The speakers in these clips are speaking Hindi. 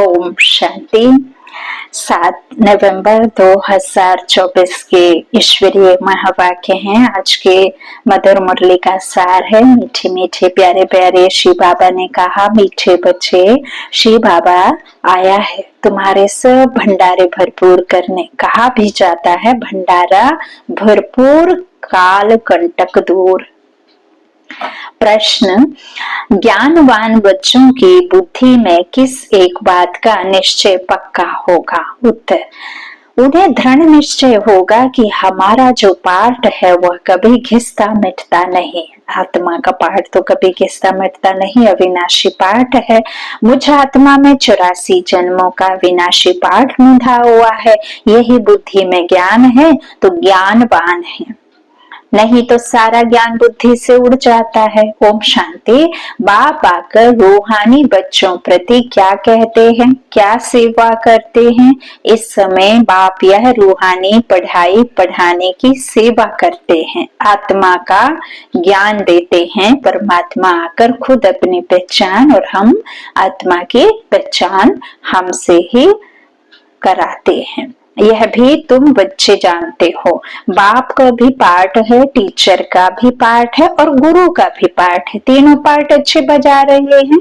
ओम शांति। 7 नवंबर 2024 के ईश्वरीय महावाक्य हैं। आज के मधुर मुरली का सार है। मीठे मीठे प्यारे प्यारे शिव बाबा ने कहा, मीठे बच्चे, शिव बाबा आया है तुम्हारे सब भंडारे भरपूर करने। कहा भी जाता है भंडारा भरपूर काल कंटक दूर। प्रश्न, ज्ञानवान बच्चों की बुद्धि में किस एक बात का निश्चय पक्का होगा? उत्तर, उन्हें दृढ़ निश्चय होगा कि हमारा जो पार्ट है वह कभी घिसता मिटता नहीं। आत्मा का पार्ट तो कभी घिसता मिटता नहीं, अविनाशी पार्ट है। मुझ आत्मा में 84 जन्मों का विनाशी पार्ट बंधा हुआ है। यही बुद्धि में ज्ञान है तो ज्ञानवान है, नहीं तो सारा ज्ञान बुद्धि से उड़ जाता है। ओम शांति। बाप आकर रूहानी बच्चों प्रति क्या कहते हैं, क्या सेवा करते हैं? इस समय बाप यह रूहानी पढ़ाई पढ़ाने की सेवा करते हैं, आत्मा का ज्ञान देते हैं। परमात्मा आकर खुद अपनी पहचान और हम आत्मा की पहचान हमसे ही कराते हैं। यह भी तुम बच्चे जानते हो। बाप का भी पार्ट है, टीचर का भी पार्ट है और गुरु का भी पार्ट है। तीनों पार्ट अच्छे बजा रहे हैं।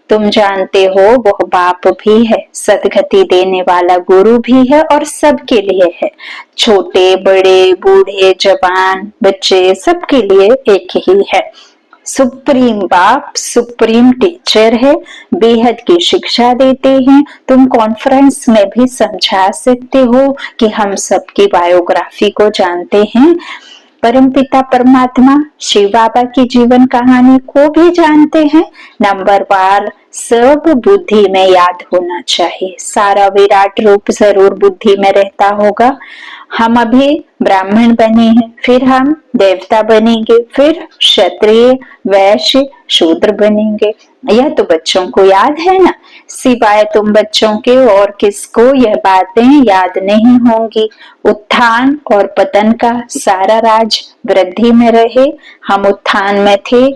तुम जानते हो वह बाप भी है, सदगति देने वाला गुरु भी है और सबके लिए है। छोटे बड़े बूढ़े जवान बच्चे सबके लिए एक ही है। सुप्रीम बाप सुप्रीम टीचर है, बेहद की शिक्षा देते हैं। तुम कॉन्फ्रेंस में भी समझा सकते हो कि हम सबकी बायोग्राफी को जानते हैं। परमपिता परमात्मा शिव बाबा की जीवन कहानी को भी जानते हैं। नंबरवार सब बुद्धि में याद होना चाहिए। सारा विराट रूप जरूर बुद्धि में रहता होगा। हम अभी ब्राह्मण बने हैं, फिर हम देवता बनेंगे, फिर क्षत्रिय वैश्य शूद्र बनेंगे। यह तो बच्चों को याद है ना। सिवाय तुम बच्चों के और किसको यह बातें याद नहीं होंगी। उत्थान और पतन का सारा राज वृद्धि में रहे। हम उत्थान में थे,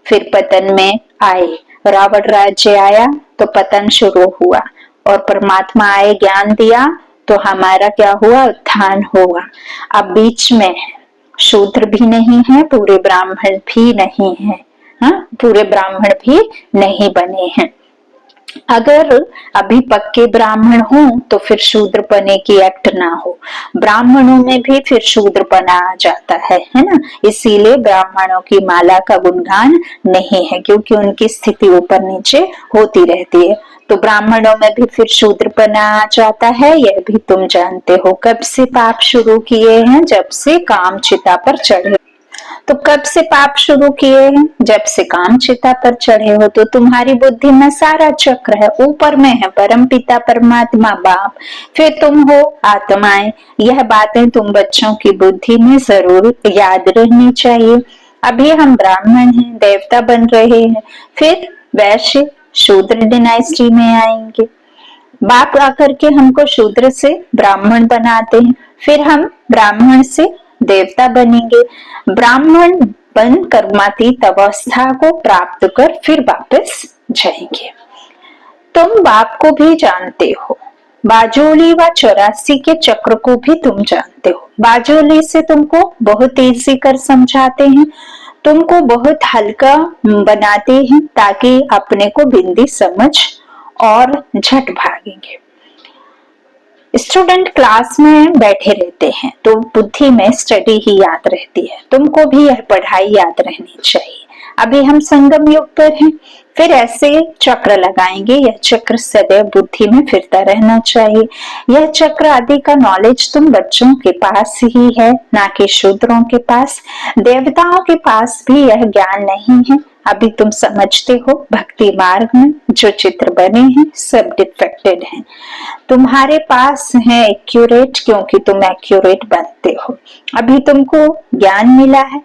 फिर पतन में आए। रावण राज्य आया तो पतन शुरू हुआ और परमात्मा आए, ज्ञान दिया तो हमारा क्या हुआ? उत्थान हुआ। अब बीच में है, शूद्र भी नहीं है, पूरे ब्राह्मण भी नहीं है। हाँ, पूरे ब्राह्मण भी नहीं बने हैं। अगर अभी पक्के ब्राह्मण हो तो फिर शूद्र बने की एक्ट ना हो। ब्राह्मणों में भी फिर शूद्र बना आ जाता है ना। इसीलिए ब्राह्मणों की माला का गुणगान नहीं है, क्योंकि उनकी स्थिति ऊपर नीचे होती रहती है। तो ब्राह्मणों में भी फिर शूद्र बना आ जाता है। यह भी तुम जानते हो। कब से पाप शुरू किए हैं? जब से काम चिता पर चढ़े। तो कब से पाप शुरू किए हैं? जब से काम चिता पर चढ़े हो। तो तुम्हारी बुद्धि में सारा चक्र है। ऊपर में है परम पिता परमात्मा बाप, फिर तुम हो आत्माएं। यह बातें तुम बच्चों की बुद्धि में जरूर याद रहनी चाहिए। अभी हम ब्राह्मण हैं, देवता बन रहे हैं, फिर वैश्य शूद्र डायनेस्टी में आएंगे। बाप आकर के हमको शूद्र से ब्राह्मण बनाते हैं, फिर हम ब्राह्मण से देवता बनेंगे। ब्राह्मण बन कर्मातीत अवस्था को प्राप्त कर फिर वापस जाएंगे। तुम बाप को भी जानते हो, बाजोली व 84 के चक्र को भी तुम जानते हो। बाजोली से तुमको बहुत तेजी कर समझाते हैं, तुमको बहुत हल्का बनाते हैं ताकि अपने को बिंदी समझ और झट भागेंगे। स्टूडेंट क्लास में बैठे रहते हैं तो बुद्धि में स्टडी ही याद रहती है। तुमको भी यह पढ़ाई याद रहनी चाहिए। अभी हम संगम युग पर हैं, फिर ऐसे चक्र लगाएंगे। यह चक्र सदैव बुद्धि में फिरता रहना चाहिए। यह चक्र आदि का नॉलेज तुम बच्चों के पास ही है, ना कि शूद्रों के पास। देवताओं के पास भी यह ज्ञान नहीं है। अभी तुम समझते हो भक्ति मार्ग में जो चित्र बने हैं सब डिफेक्टेड हैं। तुम्हारे पास है एक्यूरेट, क्योंकि तुम एक्यूरेट बनते हो। अभी तुमको ज्ञान मिला है,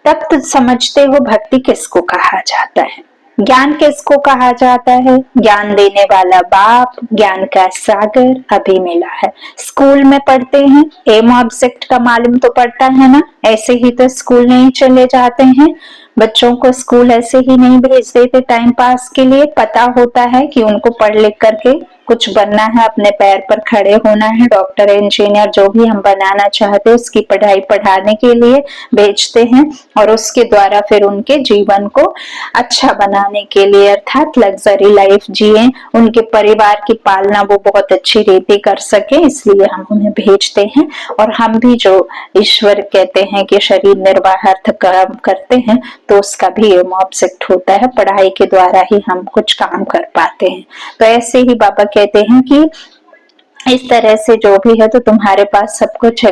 तब तुम समझते हो भक्ति किसको कहा जाता है, ज्ञान किसको कहा जाता है। ज्ञान देने वाला बाप, ज्ञान का सागर अभी मिला है। स्कूल में पढ़ते हैं, एम ऑब्जेक्ट का मालूम तो पड़ता है ना। ऐसे ही तो स्कूल नहीं चले जाते हैं। बच्चों को स्कूल ऐसे ही नहीं भेज देते टाइम पास के लिए। पता होता है कि उनको पढ़ लिख करके कुछ बनना है, अपने पैर पर खड़े होना है, डॉक्टर इंजीनियर जो भी हम बनाना चाहते हैं उसकी पढ़ाई पढ़ाने के लिए भेजते हैं और उसके द्वारा फिर उनके जीवन को अच्छा बनाने के लिए अर्थात लग्जरी लाइफ जिए, उनके परिवार की पालना वो बहुत अच्छी रीति कर सके, इसलिए हम उन्हें भेजते हैं। और हम भी जो ईश्वर कहते हैं कि शरीर निर्वाहार्थ काम करते हैं तो उसका भी एम ऑब्जेक्ट होता है, पढ़ाई के द्वारा ही हम कुछ काम कर पाते हैं। तो ऐसे ही बाबा कहते हैं कि इस तरह से जो भी है तो तुम्हारे पास सब कुछ है,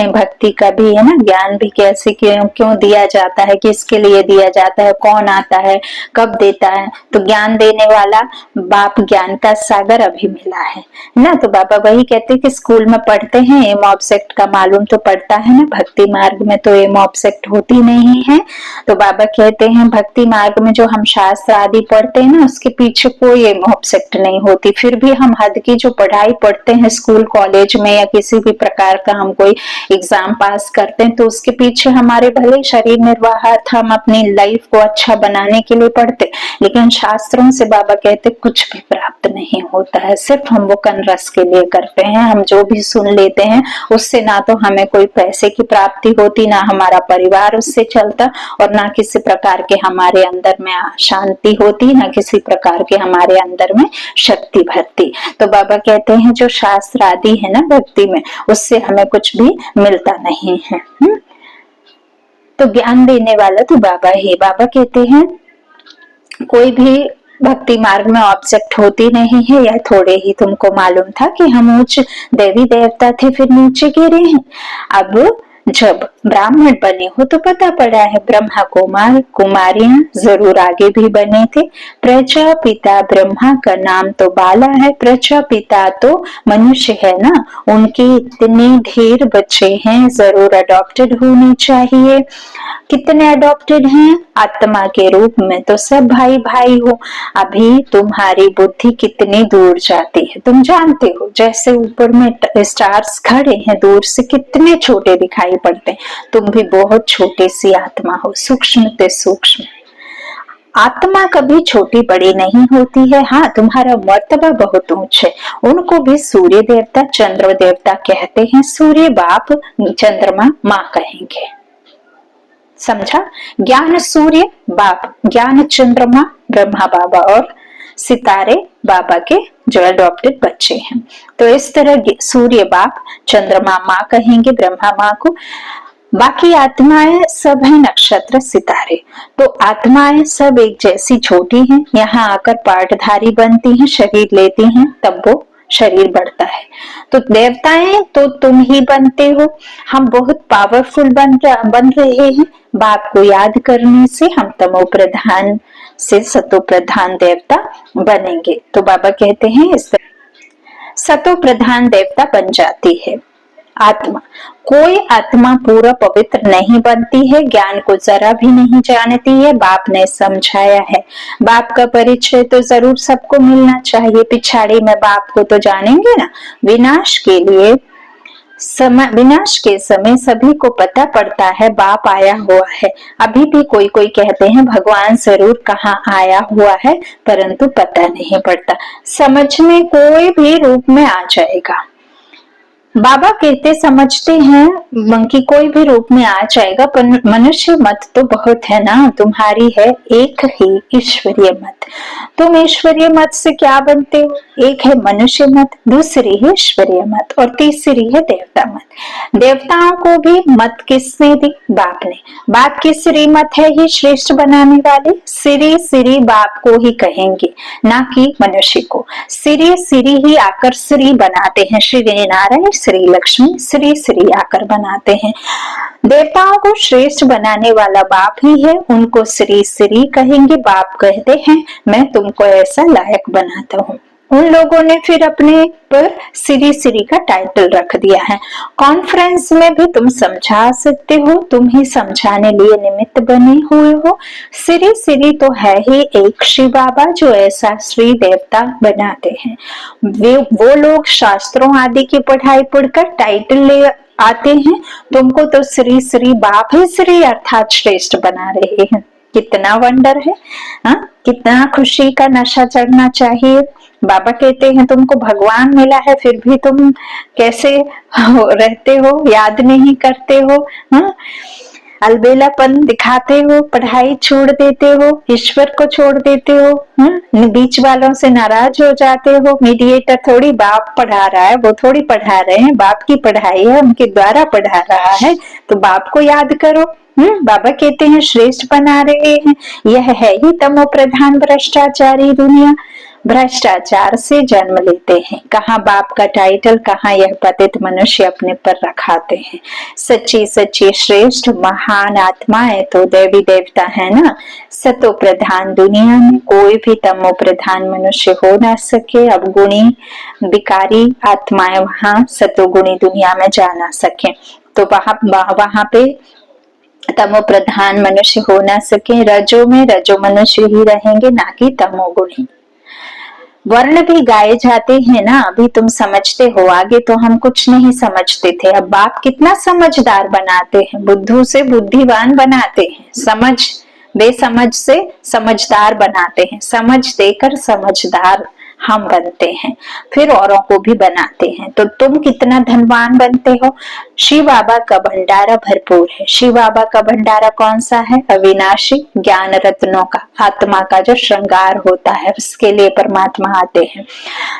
भक्ति का भी है ना, ज्ञान भी कैसे क्यों दिया जाता है, किसके लिए दिया जाता है, कौन आता है, कब देता है, तो ज्ञान देने वाला बाप ज्ञान का सागर अभी मिला है ना। तो बाबा वही कहते हैं कि स्कूल में पढ़ते हैं एम ऑब्जेक्ट का मालूम तो पड़ता है ना, भक्ति मार्ग में तो एम ऑब्जेक्ट होती नहीं है। तो बाबा कहते हैं भक्ति मार्ग में जो हम शास्त्र आदि पढ़ते हैं ना उसके पीछे कोई एम ऑब्जेक्ट नहीं होती, फिर भी हम हद की जो पढ़ाई पढ़ते हैं स्कूल कॉलेज में या किसी भी प्रकार का हम कोई एग्जाम पास करते हैं तो उसके पीछे हमारे भले शरीर निर्वाहार्थ हम अपनी लाइफ को अच्छा बनाने के लिए पढ़ते, लेकिन शास्त्रों से बाबा कहते कुछ भी प्राप्त नहीं होता है, सिर्फ हम वो कन रस के लिए करते हैं। हम जो भी सुन लेते हैं उससे ना तो हमें कोई पैसे की प्राप्ति होती, ना हमारा परिवार उससे चलता और ना किसी प्रकार के हमारे अंदर में शांति होती, ना किसी प्रकार के हमारे अंदर में शक्ति भरती। तो बाबा कहते हैं जो शास्त्र आदि है ना भक्ति में उससे हमें कुछ भी मिलता नहीं है। तो ज्ञान देने वाला तो बाबा ही। बाबा कहते हैं कोई भी भक्ति मार्ग में ऑब्जेक्ट होती नहीं है, या थोड़े ही तुमको मालूम था कि हम उच्च देवी देवता थे फिर नीचे गिरे हैं। अब जब ब्राह्मण बने हो तो पता पड़ा है ब्रह्मा कुमार कुमारियां जरूर आगे भी बने थे। प्रजापिता ब्रह्मा का नाम तो बाला है, प्रजापिता तो मनुष्य है ना, उनके इतने ढेर बच्चे हैं, जरूर अडॉप्टेड होने चाहिए। कितने अडॉप्टेड हैं? आत्मा के रूप में तो सब भाई भाई हो। अभी तुम्हारी बुद्धि कितनी दूर जाती है तुम जानते हो, जैसे ऊपर में स्टार्स खड़े हैं दूर से कितने छोटे दिखाई पड़ते हैं, तुम भी बहुत छोटी सी आत्मा हो, सूक्ष्म से सूक्ष्म। आत्मा कभी छोटी बड़ी नहीं होती है। हाँ, तुम्हारा मर्तबा बहुत ऊंच है। उनको भी सूर्य देवता चंद्र देवता कहते हैं, सूर्य बाप चंद्रमा माँ कहेंगे, समझा? ज्ञान सूर्य बाप, ज्ञान चंद्रमा ब्रह्मा बाबा और सितारे बाबा के जो अडॉप्टेड बच्चे हैं। तो इस तरह सूर्य बाप चंद्रमा माँ कहेंगे ब्रह्मा माँ को, बाकी आत्माएं सब है नक्षत्र सितारे। तो आत्माएं सब एक जैसी छोटी हैं, यहाँ आकर पार्टधारी बनती हैं, शरीर लेती हैं, तब वो शरीर बढ़ता है। तो देवताएं तो तुम ही बनते हो, हम बहुत पावरफुल बन रहे हैं। बाप को याद करने से हम तमो प्रधान से सतो प्रधान देवता बनेंगे। तो बाबा कहते हैं इस सतो प्रधान देवता बन जाती है आत्मा। कोई आत्मा पूरा पवित्र नहीं बनती है, ज्ञान को जरा भी नहीं जानती है। बाप ने समझाया है, बाप का परिचय तो जरूर सबको मिलना चाहिए, पिछाड़ी में बाप को तो जानेंगे ना। विनाश के समय सभी को पता पड़ता है बाप आया हुआ है। अभी भी कोई कोई कहते हैं भगवान जरूर कहाँ आया हुआ है, परंतु पता नहीं पड़ता। समझ में कोई भी रूप में आ जाएगा। बाबा कहते समझते हैं कि कोई भी रूप में आ जाएगा, पर मनुष्य मत तो बहुत है ना, तुम्हारी है एक ही ईश्वरीय मत। तुम ईश्वरीय मत से क्या बनते हो? एक है मनुष्य मत, दूसरी है ईश्वरीय मत और तीसरी है देवता मत। देवताओं को भी मत किसने दी? बाप ने। बाप की श्री मत है ही श्रेष्ठ बनाने वाले, श्री बाप को ही कहेंगे, ना कि मनुष्य को। श्री ही आकर श्री बनाते हैं, श्री नारायण श्री लक्ष्मी श्री आकर बनाते हैं। देवताओं को श्रेष्ठ बनाने वाला बाप ही है, उनको श्री कहेंगे। बाप कहते हैं मैं तुमको ऐसा लायक बनाता हूँ। उन लोगों ने फिर अपने पर श्री का टाइटल रख दिया है। कॉन्फ्रेंस में भी तुम समझा सकते हो, तुम ही समझाने लिए निमित्त बने हुए हो। श्री तो है ही एक शिव बाबा जो ऐसा श्री देवता बनाते हैं। वो लोग शास्त्रों आदि की पढ़ाई पढ़कर टाइटल ले आते हैं, तुमको तो श्री बाप ही श्री अर्थात श्रेष्ठ बना रहे हैं। कितना वंडर है। हाँ, कितना खुशी का नशा चढ़ना चाहिए। बाबा कहते हैं तुमको भगवान मिला है, फिर भी तुम कैसे रहते हो, याद नहीं करते हो। हाँ, अलबेलापन दिखाते हो, पढ़ाई छोड़ देते हो, ईश्वर को छोड़ देते हो, बीच वालों से नाराज हो जाते हो। मीडिएटर थोड़ी बाप पढ़ा रहा है, वो थोड़ी पढ़ा रहे हैं, बाप की पढ़ाई है, उनके द्वारा पढ़ा रहा है, तो बाप को याद करो। बाबा कहते हैं श्रेष्ठ बना रहे हैं। यह है ही तमो प्रधान भ्रष्टाचारी दुनिया। भ्रष्टाचार से जन्म लेते हैं, कहाँ बाप का टाइटल, कहाँ यह पतित मनुष्य अपने पर रखाते हैं। सच्ची सच्ची श्रेष्ठ महान आत्माएं तो देवी देवता है ना। सतो प्रधान दुनिया में कोई भी तमो प्रधान मनुष्य हो ना सके। अब गुणी विकारी आत्माएं वहां सतोगुणी दुनिया में जा ना सके, तो वहां पे तमो प्रधान मनुष्य हो ना सके। रजो में रजो मनुष्य ही रहेंगे, ना कि तमोगुणी। वर्ण भी गाए जाते हैं ना, अभी तुम समझते हो, आगे तो हम कुछ नहीं समझते थे। अब बाप कितना समझदार बनाते हैं, बुद्धू से बुद्धिवान बनाते हैं, समझ बेसमझ से समझदार बनाते हैं, समझ देकर समझदार हम बनते हैं, फिर औरों को भी बनाते हैं। तो तुम कितना धनवान बनते हो। शिव बाबा का भंडारा भरपूर है। शिव बाबा का भंडारा कौन सा है? अविनाशी ज्ञान रत्नों का, आत्मा का जो श्रृंगार होता है, उसके लिए परमात्मा आते हैं।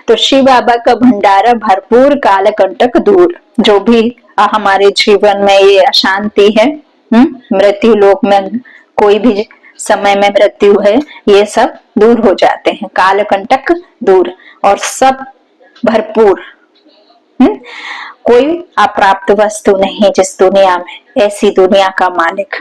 तो शिव बाबा का भंडारा भरपूर, कालकंटक दूर। जो भी हमारे जीवन में ये अशांति है, मृत्यु लोक में कोई भी समय में मृत्यु है, ये सब दूर हो जाते हैं। कालकंटक दूर और सब भरपूर। कोई अप्राप्त वस्तु नहीं जिस दुनिया में, ऐसी दुनिया का मालिक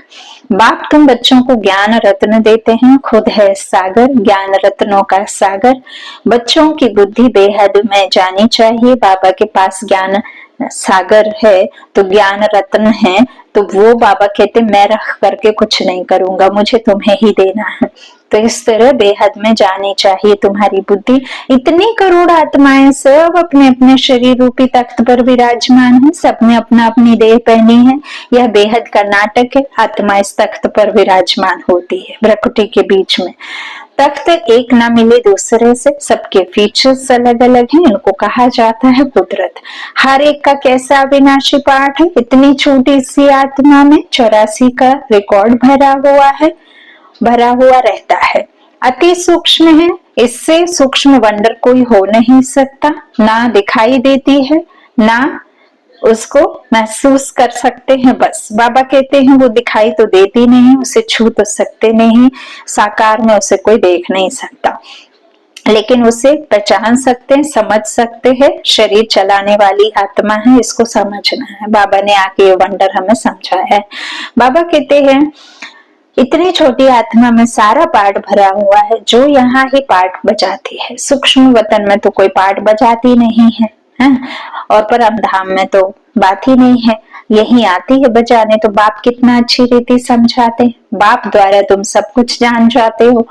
बाप। तुम बच्चों को ज्ञान रत्न देते हैं, खुद है सागर, ज्ञान रत्नों का सागर। बच्चों की बुद्धि बेहद में जानी चाहिए। बाबा के पास ज्ञान सागर है, तो ज्ञान रत्न है, तो वो बाबा कहते मैं रख करके कुछ नहीं करूंगा, मुझे तुम्हें ही देना है। तो इस तरह बेहद में जानी चाहिए तुम्हारी बुद्धि। इतनी करोड़ आत्माएं सब अपने अपने शरीर रूपी तख्त पर विराजमान है, सब में अपना अपनी देह पहनी है। यह बेहद का नाटक है। आत्मा इस तख्त पर विराजमान होती है, भ्रकुटी के बीच में। तख्त एक ना मिले दूसरे से, सबके फीचर्स अलग अलग हैं, इनको कहा जाता है कुदरत। हर एक का कैसा अविनाशी पाठ है। इतनी छोटी सी आत्मा में 84 का रिकॉर्ड भरा हुआ रहता है। अति सूक्ष्म है, इससे सूक्ष्म वंडर कोई हो नहीं सकता। ना दिखाई देती है, ना उसको महसूस कर सकते हैं। बस बाबा कहते हैं वो दिखाई तो देती नहीं, उसे छू तो सकते नहीं, साकार में उसे कोई देख नहीं सकता, लेकिन उसे पहचान सकते हैं, समझ सकते हैं। शरीर चलाने वाली आत्मा है, इसको समझना है। बाबा ने आके ये वंडर हमें समझाया है। बाबा कहते हैं इतनी छोटी आत्मा में सारा पाठ भरा हुआ है, जो यहाँ ही पाठ बजाती है। सूक्ष्म वतन में तो कोई पाठ बजाती नहीं है, और परम धाम में तो बात ही नहीं है, यही आती है बजाने। तो बाप कितना अच्छी रीति समझाते हैं। बाप द्वारा तुम सब कुछ जान जाते हो,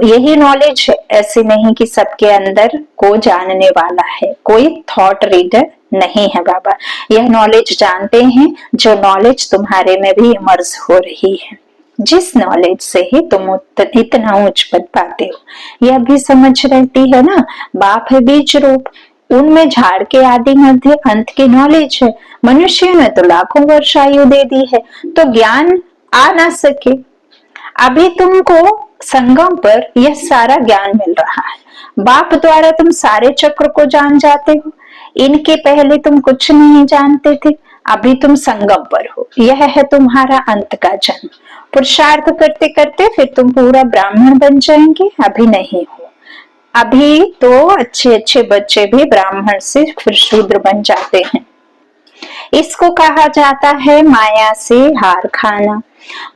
यही नॉलेज है। ऐसे नहीं कि सबके अंदर को जानने वाला है, कोई थॉट रीडर नहीं है बाबा। यह नॉलेज जानते हैं जो नॉलेज तुम्हारे में भी इमर्ज हो रही है, जिस नॉलेज से ही तुम इतना ऊंच पद पाते हो। यह भी समझ रहती है ना, बाप है बीज रूप, उनमें झाड़ के आदि मध्य अंत की नॉलेज है। मनुष्य ने तो लाखों वर्ष आयु दे दी है, तो ज्ञान आ ना सके। अभी तुमको संगम पर यह सारा ज्ञान मिल रहा है। बाप द्वारा तुम सारे चक्र को जान जाते हो, इनके पहले तुम कुछ नहीं जानते थे। अभी तुम संगम पर हो, यह है तुम्हारा अंत का जन्म। पुरुषार्थ करते करते फिर तुम पूरा ब्राह्मण बन जाएंगे, अभी नहीं हो। अभी तो अच्छे अच्छे बच्चे भी ब्राह्मण से फिर शूद्र बन जाते हैं। इसको कहा जाता है माया से हार खाना।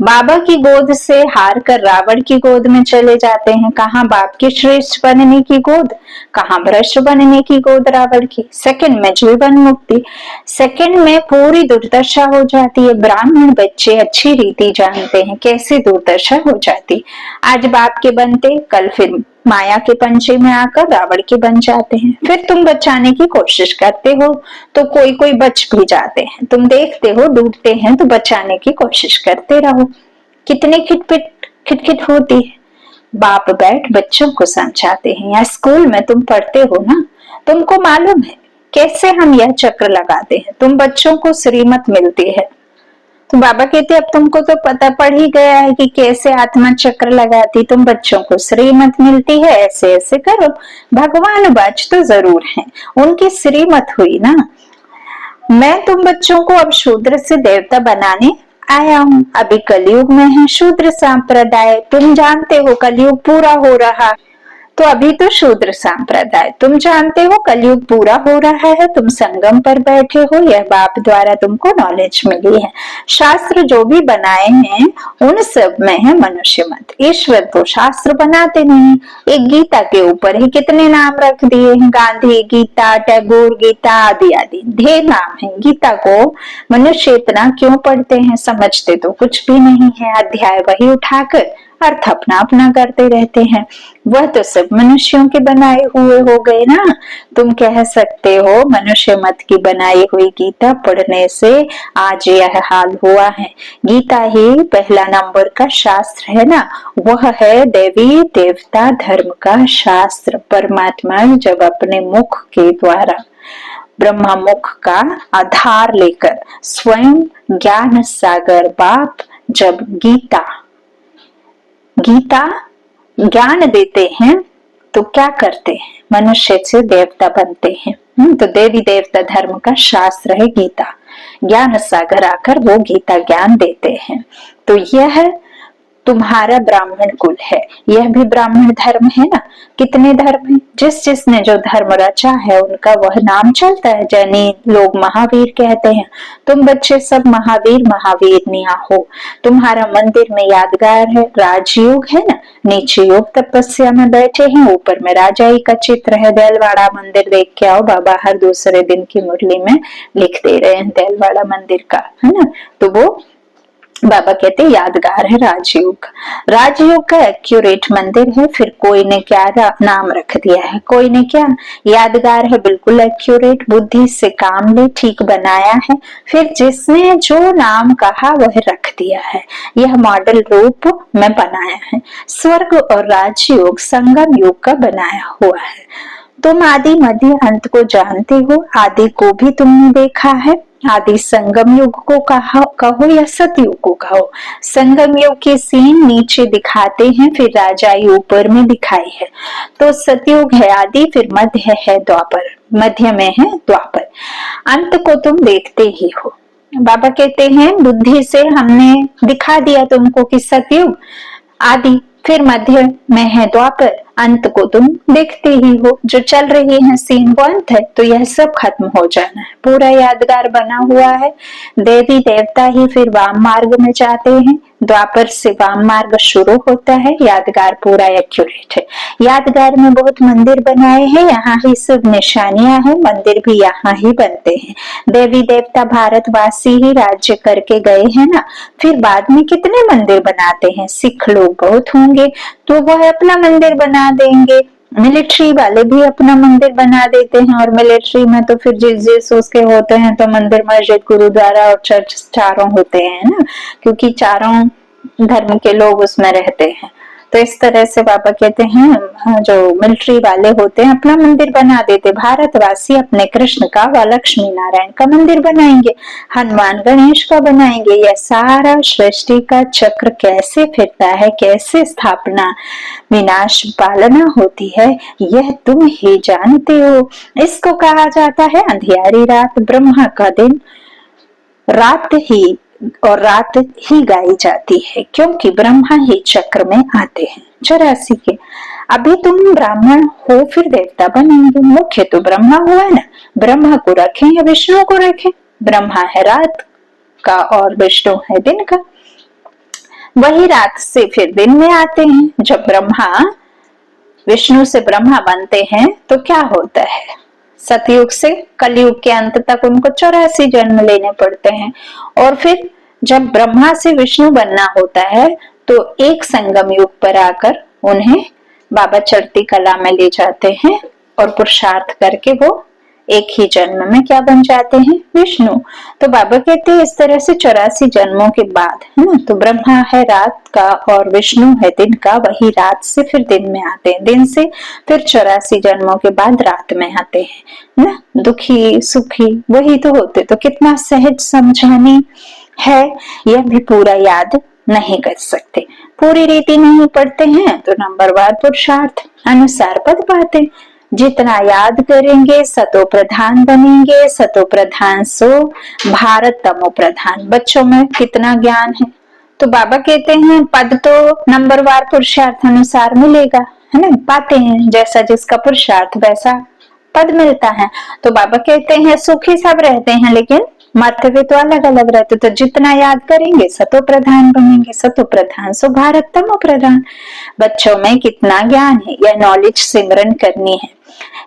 बाबा की गोद से हार कर रावण की गोद में चले जाते हैं। कहाँ बाप की श्रेष्ठ बनने की गोद, कहाँ भ्रष्ट बनने की गोद रावण की। सेकंड में जीवन मुक्ति, सेकंड में पूरी दुर्दशा हो जाती है। ब्राह्मण बच्चे अच्छी रीति जानते हैं कैसे दुर्दशा हो जाती। आज बाप के बनते, कल फिर माया के पंचे में आकर रावण के बन जाते हैं। फिर तुम बचाने की कोशिश करते हो तो कोई कोई बच भी जाते हैं। तुम देखते हो डूबते हैं तो बचाने की कोशिश करते रहो। कितने खिटपिट खिटखिट होती है। बाप बैठ बच्चों को समझाते हैं, या स्कूल में तुम पढ़ते हो ना, तुमको मालूम है कैसे हम यह चक्र लगाते हैं, तुम बच्चों को श्रीमत मिलती है। तो बाबा कहते अब तुमको तो पता पड़ ही गया है कि कैसे आत्मा चक्र लगाती, तुम बच्चों को श्रीमत मिलती है, ऐसे ऐसे करो। भगवान बाज तो जरूर है, उनकी श्रीमत हुई ना। मैं तुम बच्चों को अब शूद्र से देवता बनाने आया हूँ। अभी कलयुग में है शूद्र संप्रदाय, तुम जानते हो कलयुग पूरा हो रहा, तो अभी तो शूद्र संप्रदाय, तुम जानते हो कलयुग पूरा हो रहा है, तुम संगम पर बैठे हो, यह बाप द्वारा तुमको नॉलेज मिली है। शास्त्र जो भी बनाए हैं उन सब में है मनुष्य मत, ईश्वर तो शास्त्र बनाते नहीं। एक गीता के ऊपर ही कितने नाम रख दिए हैं, गांधी गीता, टैगोर गीता आदि आदि ढेर नाम है। गीता को मनुष्य इतना क्यों पढ़ते हैं, समझते तो कुछ भी नहीं है, अध्याय वही उठाकर अर्थ अपना अपना करते रहते हैं। वह तो सब मनुष्यों के बनाए हुए हो गए ना। तुम कह सकते हो मनुष्य मत की बनाई हुई गीता पढ़ने से आज यह हाल हुआ है। गीता ही पहला नंबर का शास्त्र है ना, वह है देवी देवता धर्म का शास्त्र। परमात्मा जब अपने मुख के द्वारा ब्रह्मा मुख का आधार लेकर स्वयं ज्ञान सागर बाप जब गीता ज्ञान देते हैं तो क्या करते हैं, मनुष्य से देवता बनते हैं। तो देवी देवता धर्म का शास्त्र है गीता, ज्ञान सागर आकर वो गीता ज्ञान देते हैं। तो यह तुम्हारा ब्राह्मण कुल है, यह भी ब्राह्मण धर्म है ना। कितने धर्म है, जिस जिसने जो धर्म रचा है उनका वह नाम चलता है। जैनी लोग महावीर कहते हैं, तुम बच्चे सब महावीर महावीरनिया हो। तुम्हारा मंदिर में यादगार है, राजयोग है ना, नीचे योग तपस्या में बैठे हैं, ऊपर में राजाई का चित्र है। देलवाड़ा मंदिर देख के आओ, बाबा हर दूसरे दिन की मुरली में लिख दे रहे हैं देलवाड़ा मंदिर का, है ना। तो वो बाबा कहते यादगार है राजयोग। राजयोग का एक्यूरेट मंदिर है। फिर कोई ने क्या नाम रख दिया है, कोई ने क्या, यादगार है बिल्कुल एक्यूरेट, बुद्धि से काम ले, ठीक बनाया है। फिर जिसने जो नाम कहा वह रख दिया है, यह मॉडल रूप में बनाया है। स्वर्ग और राजयोग संगम युग का बनाया हुआ है। तुम आदि मध्य अंत को जानते हो, आदि को भी तुमने देखा है। आदि संगम युग को कहो या सतयुग को कहो। संगम युग की सीन नीचे दिखाते हैं, फिर राजाई ऊपर में दिखाई है। तो सतयुग है आदि, फिर मध्य है द्वापर, मध्य में है द्वापर। अंत को तुम देखते ही हो। बाबा कहते हैं बुद्धि से हमने दिखा दिया तुमको कि सतयुग आदि, फिर मध्य में है द्वापर, अंत को तुम देखते ही हो। जो चल रही है सीन वो अंत है, तो यह सब खत्म हो जाना है। पूरा यादगार बना हुआ है। देवी देवता ही फिर वाम मार्ग में जाते हैं, द्वापर से वाम मार्ग शुरू होता है। यादगार पूरा एक्यूरेट है। यादगार में बहुत मंदिर बनाए हैं, यहाँ ही सब निशानियां हैं, मंदिर भी यहाँ ही बनते हैं। देवी देवता भारतवासी ही राज्य करके गए हैं ना, फिर बाद में कितने मंदिर बनाते हैं। सिख लोग बहुत होंगे तो वह अपना मंदिर बना देंगे, मिलिट्री वाले भी अपना मंदिर बना देते हैं, और मिलिट्री में तो फिर जिस उसके होते हैं तो मंदिर मस्जिद गुरुद्वारा और चर्च चारों होते हैं ना, क्योंकि चारों धर्म के लोग उसमें रहते हैं। तो इस तरह से बाबा कहते हैं जो मिलिट्री वाले होते हैं अपना मंदिर बना देते। भारतवासी अपने कृष्ण का व लक्ष्मी नारायण का मंदिर बनाएंगे, हनुमान गणेश का बनाएंगे। यह सारा सृष्टि का चक्र कैसे फिरता है, कैसे स्थापना विनाश पालना होती है, यह तुम ही जानते हो। इसको कहा जाता है अंधियारी रात, ब्रह्मा का दिन, रात ही गाई जाती है, क्योंकि ब्रह्मा ही चक्र में आते हैं 84 के। अभी तुम ब्राह्मण हो फिर देवता बनेंगे। मुख्य तो ब्रह्मा हुआ ना, ब्रह्मा को रखें या विष्णु को रखें। ब्रह्मा है रात का और विष्णु है दिन का। वही रात से फिर दिन में आते हैं। जब ब्रह्मा विष्णु से ब्रह्मा बनते हैं तो क्या होता है, सतयुग से कलयुग के अंत तक उनको 84 जन्म लेने पड़ते हैं। और फिर जब ब्रह्मा से विष्णु बनना होता है तो एक संगम युग पर आकर उन्हें बाबा चढ़ती कला में ले जाते हैं और पुरुषार्थ करके वो एक ही जन्म में क्या बन जाते हैं, विष्णु। तो बाबा कहते हैं इस तरह से 84 जन्मों के बाद, है ना, तो ब्रह्मा है रात का और विष्णु है दिन का, वही रात से फिर दिन में आते हैं, दिन से फिर 84 जन्मों के बाद रात में आते हैं ना, दुखी सुखी वही तो होते। तो कितना सहज समझानी है, यह भी पूरा याद नहीं कर सकते, पूरी रीति नहीं पढ़ते हैं तो नंबरवार पुरुषार्थ अनुसार पद पाते। जितना याद करेंगे सतो प्रधान बनेंगे, सतो प्रधान सो भारत तमो प्रधान। बच्चों में कितना ज्ञान है, तो बाबा कहते हैं पद तो नंबरवार पुरुषार्थ अनुसार मिलेगा, है ना, पाते हैं, जैसा जिसका पुरुषार्थ वैसा पद मिलता है। तो बाबा कहते हैं सुखी सब रहते हैं लेकिन माध्यवे तो अलग अलग रहते, तो जितना याद करेंगे सतो प्रधान बनेंगे, सतो प्रधान सो भारत तमो प्रधान। बच्चों में कितना ज्ञान है, यह नॉलेज सिमरन करनी है,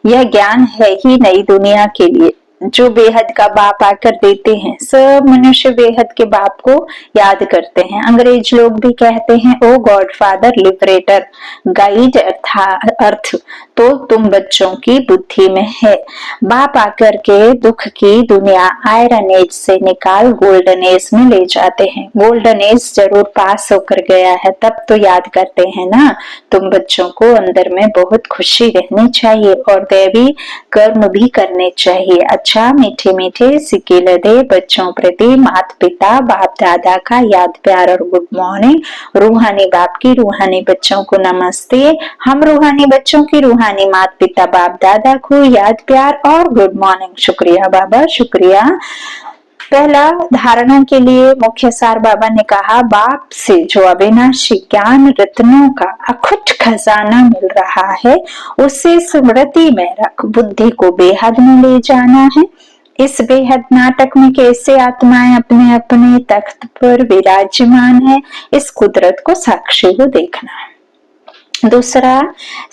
यह ज्ञान है ही नई दुनिया के लिए जो बेहद का बाप आकर देते हैं। सब मनुष्य बेहद के बाप को याद करते हैं। अंग्रेज लोग भी कहते हैं ओ गॉड फादर लिबरेटर गाइड, अर्थ तो तुम बच्चों की बुद्धि में है। बाप आकर के दुख की दुनिया आयरन एज से निकाल गोल्डन एज में ले जाते हैं। गोल्डन एज जरूर पास होकर गया है तब तो याद करते हैं ना। तुम बच्चों को अंदर में बहुत खुशी रहनी चाहिए और दैवी कर्म भी करने चाहिए। अच्छा मीठे मीठे सिक्के लदे बच्चों प्रति माता पिता बाप दादा का याद प्यार और गुड मॉर्निंग। रूहानी बाप की रूहानी बच्चों को नमस्ते। हम रूहानी बच्चों की रूहानी माता पिता बाप दादा को याद प्यार और गुड मॉर्निंग। शुक्रिया बाबा शुक्रिया। पहला धारणा के लिए मुख्य सार बाबा ने कहा बाप से जो अविनाशी ज्ञान रत्नों का अखुट खजाना मिल रहा है उसे स्मृति में रख बुद्धि को बेहद में ले जाना है। इस बेहद नाटक में कैसे आत्माएं अपने अपने तख्त पर विराजमान है, इस कुदरत को साक्षी को देखना है। दूसरा,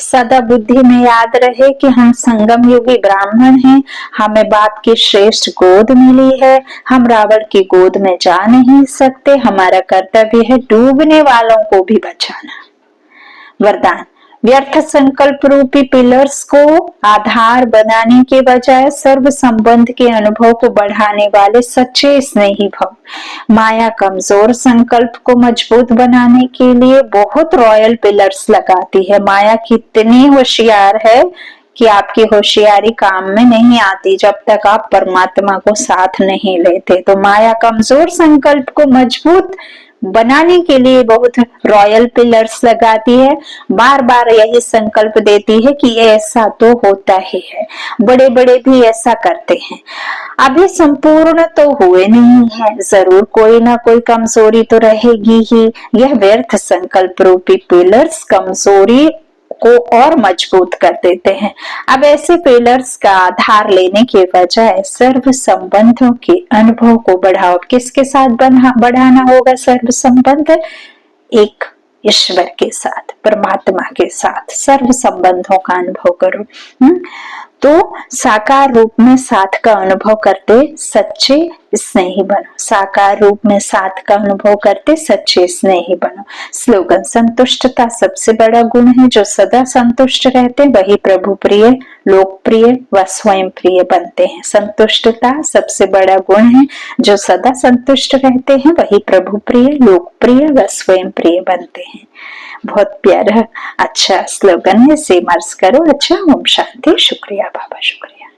सदा बुद्धि में याद रहे कि हम संगम युगी ब्राह्मण हैं, हमें बाप की श्रेष्ठ गोद मिली है, हम रावण की गोद में जा नहीं सकते, हमारा कर्तव्य है डूबने वालों को भी बचाना। वरदान, व्यर्थ संकल्प रूपी पिलर्स को आधार बनाने के बजाय सर्व संबंध के अनुभव को बढ़ाने वाले सच्चे स्नेही भव। माया कमजोर संकल्प को मजबूत बनाने के लिए बहुत रॉयल पिलर्स लगाती है। माया कितनी होशियार है कि आपकी होशियारी काम में नहीं आती जब तक आप परमात्मा को साथ नहीं लेते। तो माया कमजोर संकल्प को मजबूत बनाने के लिए बहुत रॉयल पिलर्स लगाती है। बार बार यही संकल्प देती है कि ऐसा तो होता ही है, बड़े बड़े भी ऐसा करते हैं, अभी संपूर्ण तो हुए नहीं है, जरूर कोई ना कोई कमजोरी तो रहेगी ही। यह व्यर्थ संकल्प रूपी पिलर्स कमजोरी को और मजबूत कर देते हैं। अब ऐसे पिलर्स का आधार लेने के बजाय सर्व संबंधों के अनुभव को बढ़ाओ। किसके साथ बढ़ाना होगा सर्व संबंध? एक ईश्वर के साथ, परमात्मा के साथ सर्व संबंधों का अनुभव करो। तो साकार रूप में साथ का अनुभव करते सच्चे स्नेही बनो। साकार रूप में साथ का अनुभव करते सच्चे स्नेही बनो। स्लोगन, संतुष्टता सबसे बड़ा गुण है, जो सदा संतुष्ट रहते वही प्रभु प्रिय लोकप्रिय व स्वयं प्रिय बनते हैं। संतुष्टता सबसे बड़ा गुण है, जो सदा संतुष्ट रहते हैं वही प्रभु प्रिय लोकप्रिय व स्वयं प्रिय बनते हैं। बहुत प्यारा अच्छा स्लोगन है, सेम अर्ज करो। अच्छा, ओम शांति। शुक्रिया बाबा, शुक्रिया।